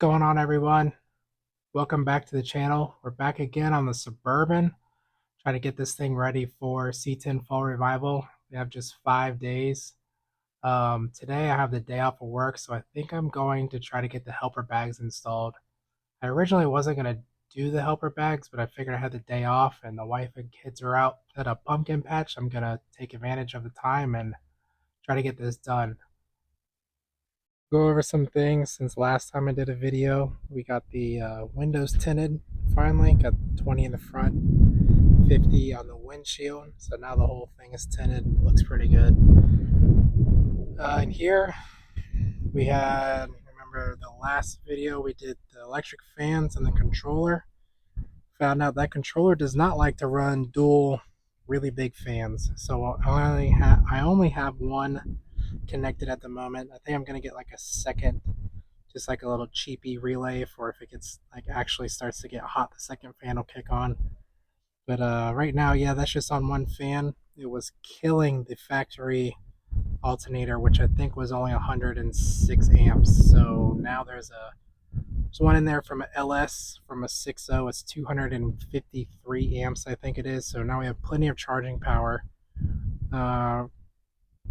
going on, everyone? Welcome back to the channel. We're back again on the Suburban, trying to get this thing ready for C10 Fall Revival. We have just 5 days. Today I have the day off of work, so I think I'm going to try to get the helper bags installed. I originally wasn't going to do the helper bags, but I figured I had the day off and the wife and kids are out at a pumpkin patch. I'm going to take advantage of the time and try to get this done. Go over some things since last time I did a video. We got the windows tinted finally, got 20 in the front, 50 on the windshield, so now the whole thing is tinted. Looks pretty good. In here we had, remember the last video we did the electric fans and the controller. Found out that controller does not like to run dual really big fans, so I only have one connected at the moment. I think I'm gonna get like a second, just like a little cheapy relay for if it gets like actually starts to get hot, the second fan will kick on. But right now, yeah, that's just on one fan. It was killing the factory alternator, which I think was only 106 amps. So now there's one in there from an LS from a 6.0. It's 253 amps, I think it is. So now we have plenty of charging power.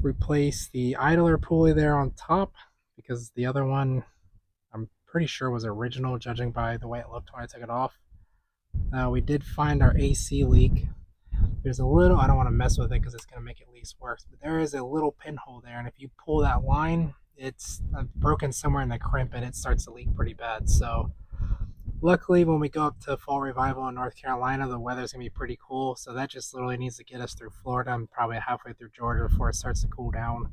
Replace the idler pulley there on top because the other one I'm pretty sure was original, judging by the way it looked when I took it off. We did find our AC leak. There's a little, I don't want to mess with it because it's going to make it least worse, but there is a little pinhole there, and if you pull that line, it's broken somewhere in the crimp and it starts to leak pretty bad. So luckily when we go up to Fall Revival in North Carolina, the weather's going to be pretty cool, so that just literally needs to get us through Florida and probably halfway through Georgia before it starts to cool down.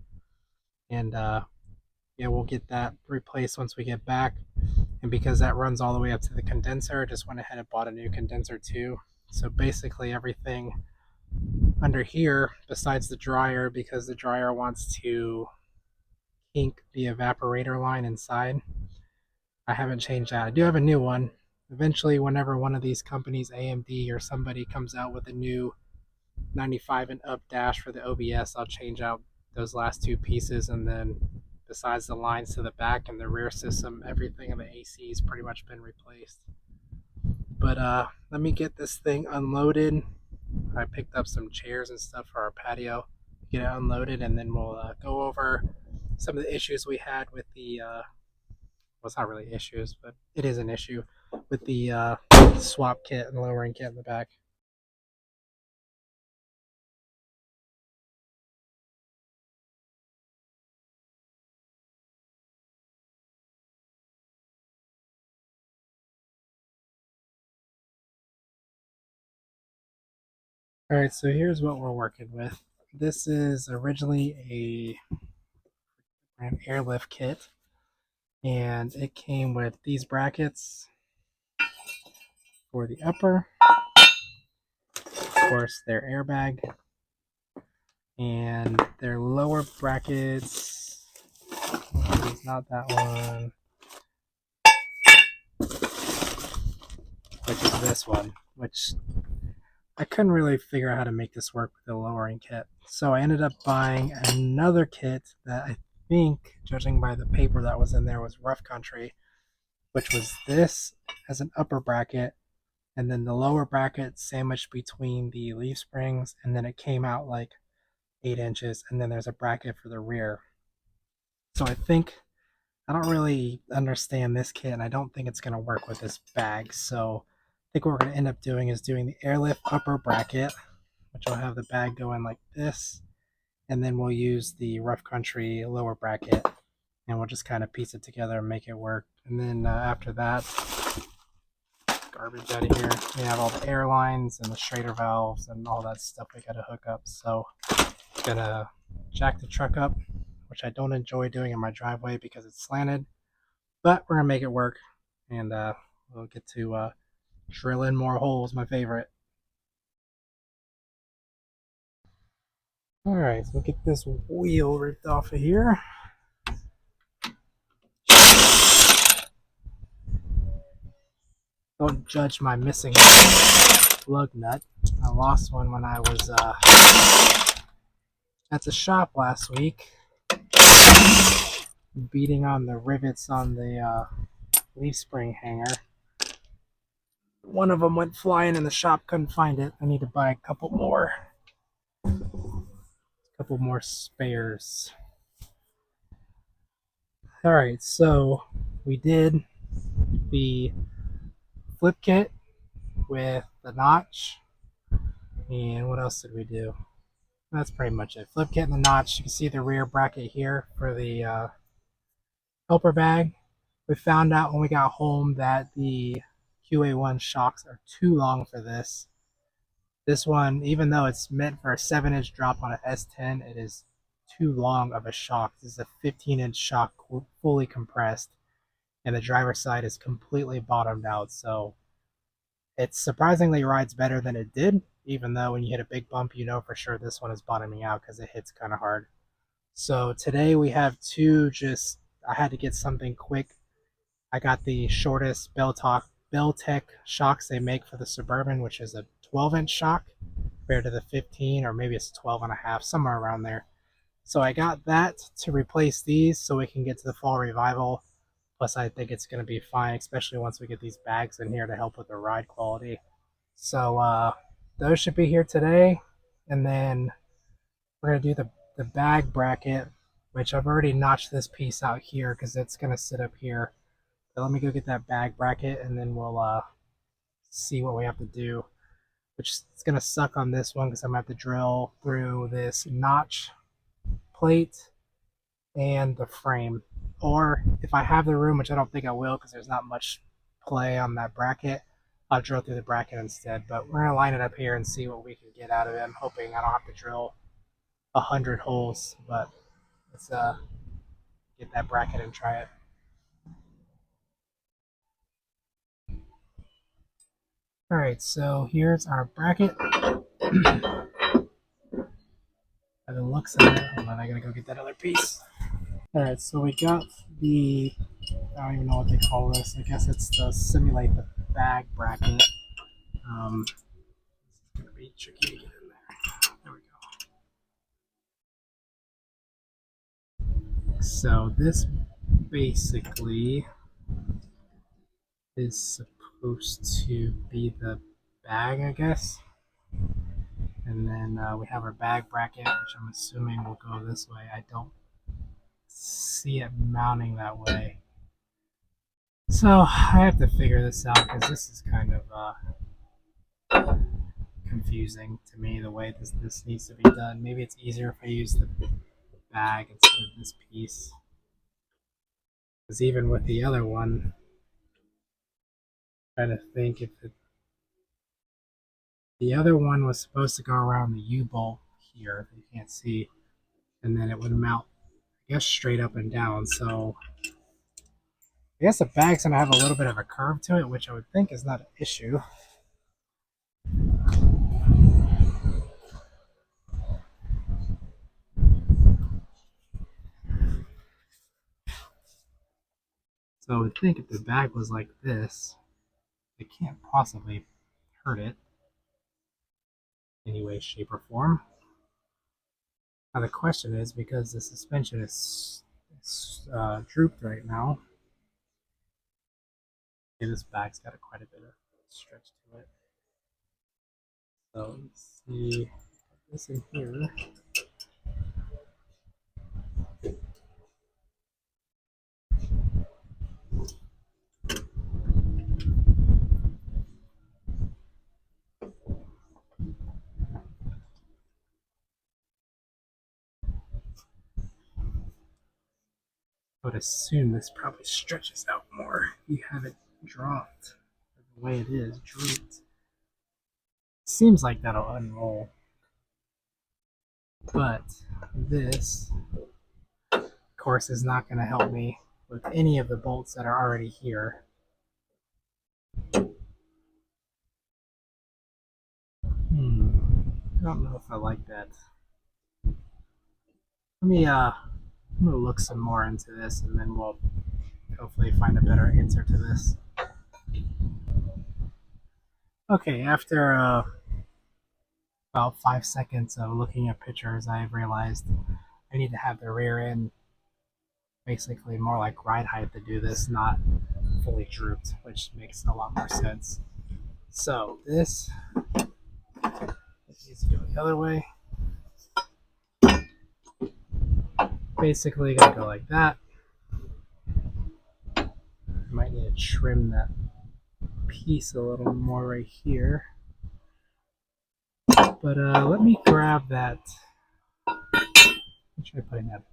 And yeah, we'll get that replaced once we get back. And because that runs all the way up to the condenser, I just went ahead and bought a new condenser too. So basically everything under here, besides the dryer, because the dryer wants to kink the evaporator line inside, I haven't changed that. I do have a new one. Eventually, whenever one of these companies, AMD or somebody, comes out with a new 95 and up dash for the OBS, I'll change out those last two pieces, and then besides the lines to the back and the rear system, everything in the AC has pretty much been replaced. But let me get this thing unloaded. I picked up some chairs and stuff for our patio, get it unloaded, and then we'll go over some of the issues we had with the well, it's not really issues, but it is an issue with the swap kit and lowering kit in the back. Alright, so here's what we're working with. This is originally an airlift kit, and it came with these brackets for the upper, of course their airbag, and their lower brackets, it's not that one, which is this one, which I couldn't really figure out how to make this work with the lowering kit. So I ended up buying another kit that I think, judging by the paper that was in there, was Rough Country, which was this as an upper bracket, and then the lower bracket sandwiched between the leaf springs, and then it came out like 8 inches, and then there's a bracket for the rear. So I don't really understand this kit, and I don't think it's going to work with this bag. So I think what we're going to end up doing is doing the airlift upper bracket, which will have the bag going like this, and then we'll use the Rough Country lower bracket, and we'll just kind of piece it together and make it work. And then after that, garbage out of here, we have all the air lines and the Schrader valves and all that stuff we got to hook up. So I'm gonna jack the truck up, which I don't enjoy doing in my driveway because it's slanted, but we're gonna make it work, and we'll get to drill in more holes, my favorite. Alright, so we'll get this wheel ripped off of here. Don't judge my missing lug nut. I lost one when I was at the shop last week, beating on the rivets on the leaf spring hanger. One of them went flying in the shop, couldn't find it. I need to buy a couple more spares. All right, so we did the flip kit with the notch, and what else did we do? That's pretty much it. Flip kit and the notch. You can see the rear bracket here for the helper bag. We found out when we got home that the QA1 shocks are too long for this. This one, even though it's meant for a 7-inch drop on an S10, it is too long of a shock. This is a 15-inch shock, fully compressed, and the driver's side is completely bottomed out. So it surprisingly rides better than it did, even though when you hit a big bump, you know for sure this one is bottoming out because it hits kind of hard. So today we have two I had to get something quick. I got the shortest Beltec shocks they make for the Suburban, which is a 12-inch shock compared to the 15, or maybe it's 12 and a half, somewhere around there. So I got that to replace these so we can get to the fall revival. Plus I think it's going to be fine, especially once we get these bags in here to help with the ride quality. So those should be here today. And then we're going to do the bag bracket, which I've already notched this piece out here because it's going to sit up here. So let me go get that bag bracket and then we'll see what we have to do. Which is going to suck on this one because I'm going to have to drill through this notch plate and the frame. Or if I have the room, which I don't think I will because there's not much play on that bracket, I'll drill through the bracket instead. But we're going to line it up here and see what we can get out of it. I'm hoping I don't have to drill 100 holes, but let's get that bracket and try it. Alright, so here's our bracket. By the looks of it, hold on, I gotta go get that other piece. Alright, so we got the, I don't even know what they call this. I guess it's to simulate the bag bracket. This is gonna be tricky to get in there. There we go. So this basically is supposed to be the bag, I guess. And then we have our bag bracket, which I'm assuming will go this way. I don't see it mounting that way. So I have to figure this out because this is kind of confusing to me the way this needs to be done. Maybe it's easier if I use the bag instead of this piece. Because even with the other one, I'm trying to think if the other one was supposed to go around the U-bolt here that you can't see, and then it would mount, I guess, straight up and down. So I guess the bag's gonna have a little bit of a curve to it, which I would think is not an issue. So I would think if the bag was like this, it can't possibly hurt it in any way, shape, or form. Now the question is, because the suspension is drooped right now, okay, this bag's got quite a bit of stretch to it. So let's see, put this in here. I would assume this probably stretches out more. You have it dropped the way it is, drooped. Seems like that'll unroll. But this, of course, is not going to help me with any of the bolts that are already here. I don't know if I like that. I'm gonna look some more into this and then we'll hopefully find a better answer to this. Okay, after about 5 seconds of looking at pictures, I realized I need to have the rear end basically more like ride height to do this, not fully drooped, which makes a lot more sense. So this needs to go the other way. Basically gonna go like that. I might need to trim that piece a little more right here. But let me grab that. Try putting that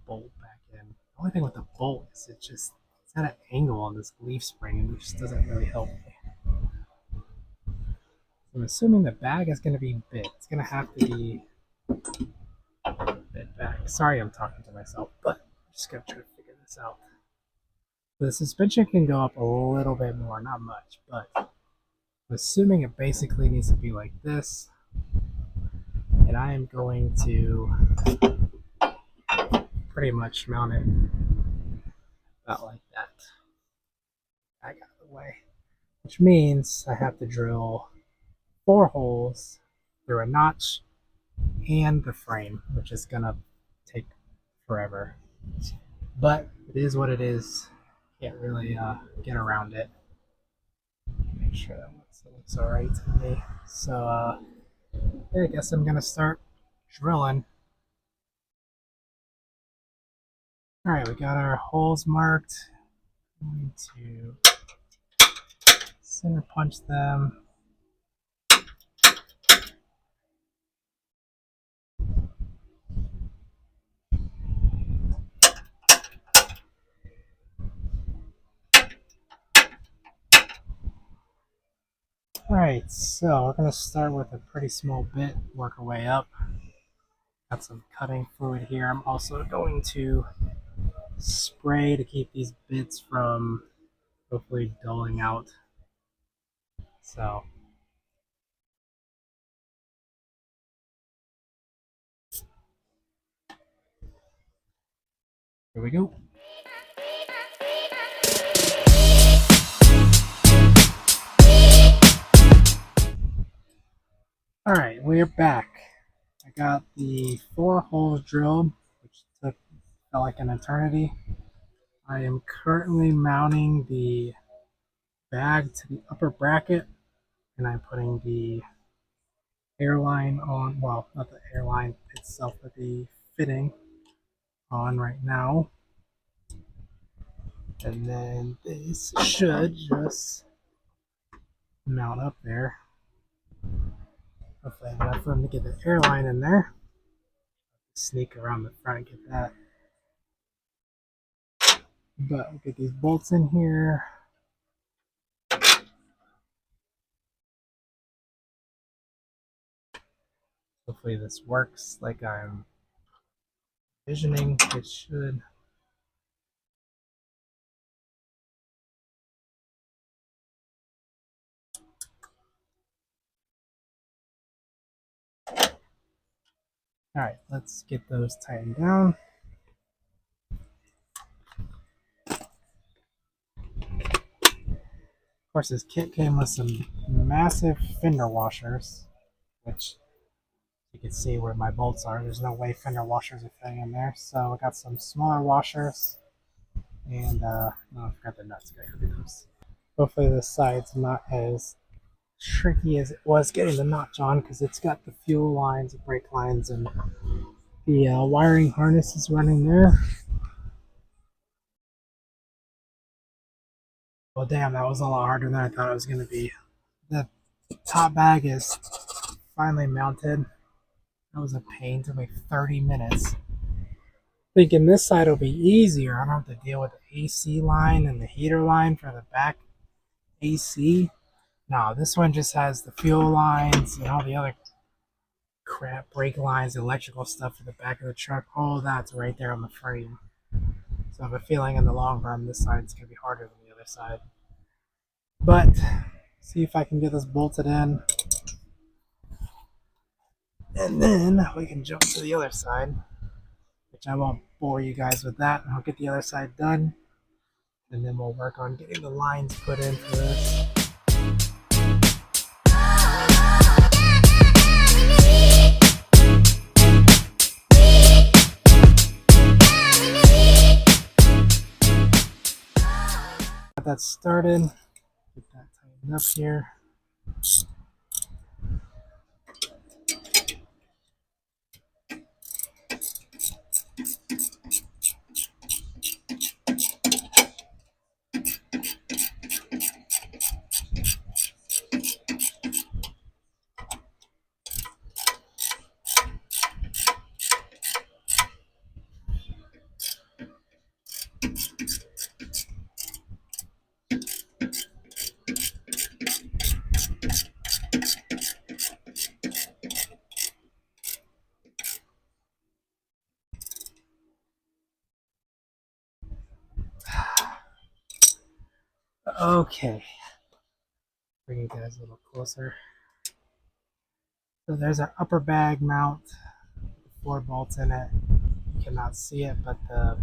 bolt back in. The only thing with the bolt is it's at an angle on this leaf spring, and it just doesn't really help me. I'm assuming the bag is going to be bit. It's going to have to be bit back. Sorry, I'm talking to myself, but I'm just going to try to figure this out. The suspension can go up a little bit more, not much, but I'm assuming it basically needs to be like this. And I am going to pretty much mount it about like that. Back out of the way. Which means I have to drill 4 holes through a notch and the frame, which is gonna take forever. But it is what it is. Can't really get around it. Make sure that looks alright to me. So yeah, I guess I'm gonna start drilling. Alright, we got our holes marked. I'm going to center punch them. Alright, so we're going to start with a pretty small bit, work our way up. Got some cutting fluid here. I'm also going to spray to keep these bits from hopefully dulling out. So here we go. Alright, we're back. I got the 4 holes drilled, which felt like an eternity. I am currently mounting the bag to the upper bracket, and I'm putting the airline on, well, not the airline itself, but the fitting on right now. And then this should just mount up there. Hopefully I have enough room to get the airline in there. Sneak around the front and get that. But we'll get these bolts in here. Hopefully this works like I'm envisioning it should. Alright, let's get those tightened down. Of course, this kit came with some massive fender washers, which you can see where my bolts are. There's no way fender washers are fitting in there. So I got some smaller washers, and no, I forgot the nuts. Gotta go get those. Hopefully this side's not as tricky as it was getting the notch on, because it's got the fuel lines, the brake lines, and the wiring harness is running there. Well, damn, that was a lot harder than I thought it was going to be. The top bag is finally mounted. That was a pain. It took me 30 minutes. Thinking this side will be easier. I don't have to deal with the AC line and the heater line for the back AC. No, this one just has the fuel lines and all the other crap, brake lines, electrical stuff for the back of the truck. All that's right there on the frame. So I have a feeling in the long run this side's going to be harder than the other side. But see if I can get this bolted in. And then we can jump to the other side, which I won't bore you guys with that. I'll get the other side done, and then we'll work on getting the lines put in for this. got that started. Get that tightened up here. Okay, bring you guys a little closer. So there's our upper bag mount, 4 bolts in it. You cannot see it, but the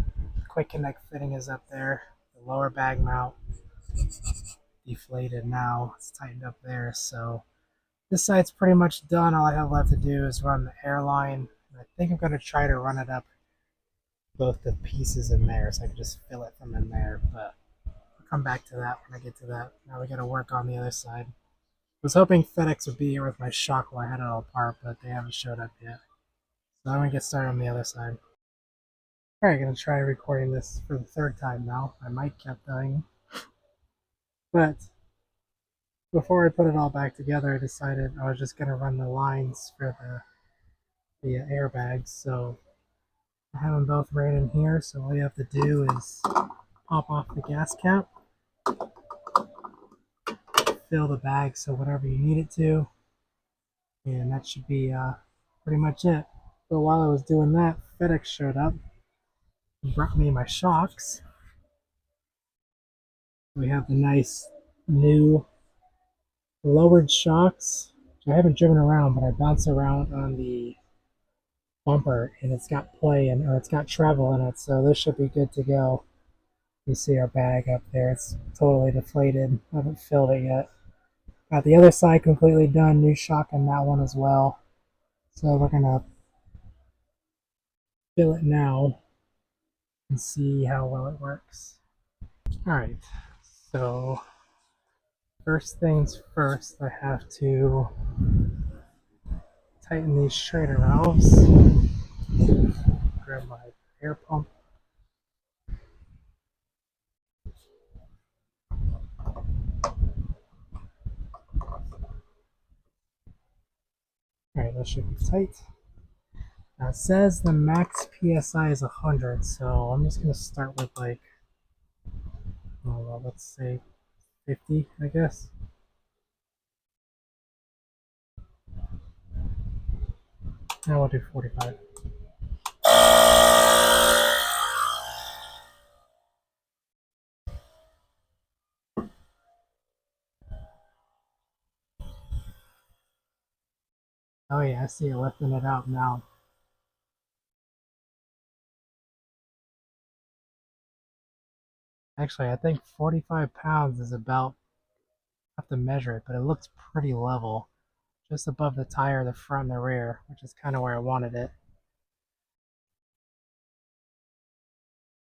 quick connect fitting is up there. The lower bag mount deflated now. It's tightened up there. So this side's pretty much done. All I have left to do is run the airline. I think I'm going to try to run it up both the pieces in there so I can just fill it from in there. But I'll come back to that when I get to that. Now we got to work on the other side. I was hoping FedEx would be here with my shock while I had it all apart, but they haven't showed up yet. So I'm going to get started on the other side. Alright, I'm going to try recording this for the 3rd time now. My mic kept dying. But before I put it all back together, I decided I was just going to run the lines for the airbags. So I have them both right in here. So all you have to do is pop off the gas cap, fill the bag so whatever you need it to, and that should be pretty much it. But while I was doing that, FedEx showed up and brought me my shocks. We have the nice new lowered shocks, which I haven't driven around, but I bounce around on the bumper and it's got play and or it's got travel in it, so this should be good to go. You see our bag up there, it's totally deflated. I haven't filled it yet. Got the other side completely done, new shock on that one as well. So we're gonna fill it now and see how well it works. Alright, so first things first, I have to tighten these Schrader valves. Grab my air pump. Alright, that should be tight. Now it says the max PSI is 100, so I'm just going to start with like, oh, well, let's say 50, I guess. Now we'll do 45. Oh yeah, I see it lifting it out now. Actually, I think 45 pounds is about, I have to measure it, but it looks pretty level. Just above the tire, the front and the rear, which is kind of where I wanted it.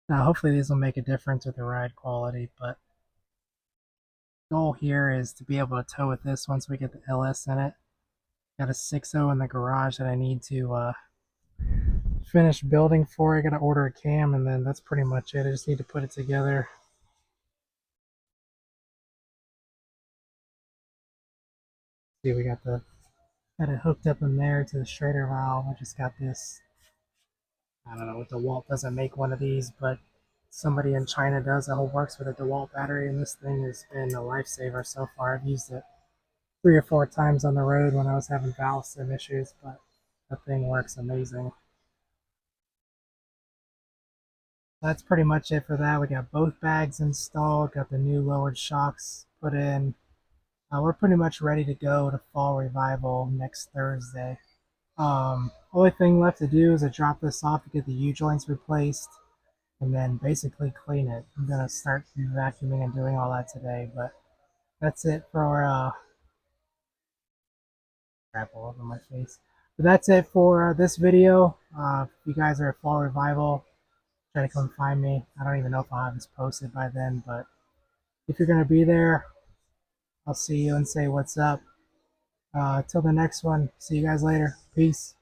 Now, hopefully these will make a difference with the ride quality, but the goal here is to be able to tow with this once we get the LS in it. Got a 6.0 in the garage that I need to finish building for. I gotta order a cam, and then that's pretty much it. I just need to put it together. See, we got it hooked up in there to the Schrader valve. I just got this. I don't know what DeWalt doesn't make one of these, but somebody in China does that works with a DeWalt battery, and this thing has been a lifesaver so far. I've used it 3 or 4 times on the road when I was having valve sim issues, but that thing works amazing. That's pretty much it for that. We got both bags installed, got the new lowered shocks put in. We're pretty much ready to go to Fall Revival next Thursday. Only thing left to do is to drop this off to get the U-joints replaced and then basically clean it. I'm going to start vacuuming and doing all that today, but that's it for, crap all over my face. But that's it for this video. If you guys are at Fall Revival, try to come find me. I don't even know if I'll have this posted by then, but If you're going to be there, I'll see you and say what's up. Till the next one, see you guys later. Peace.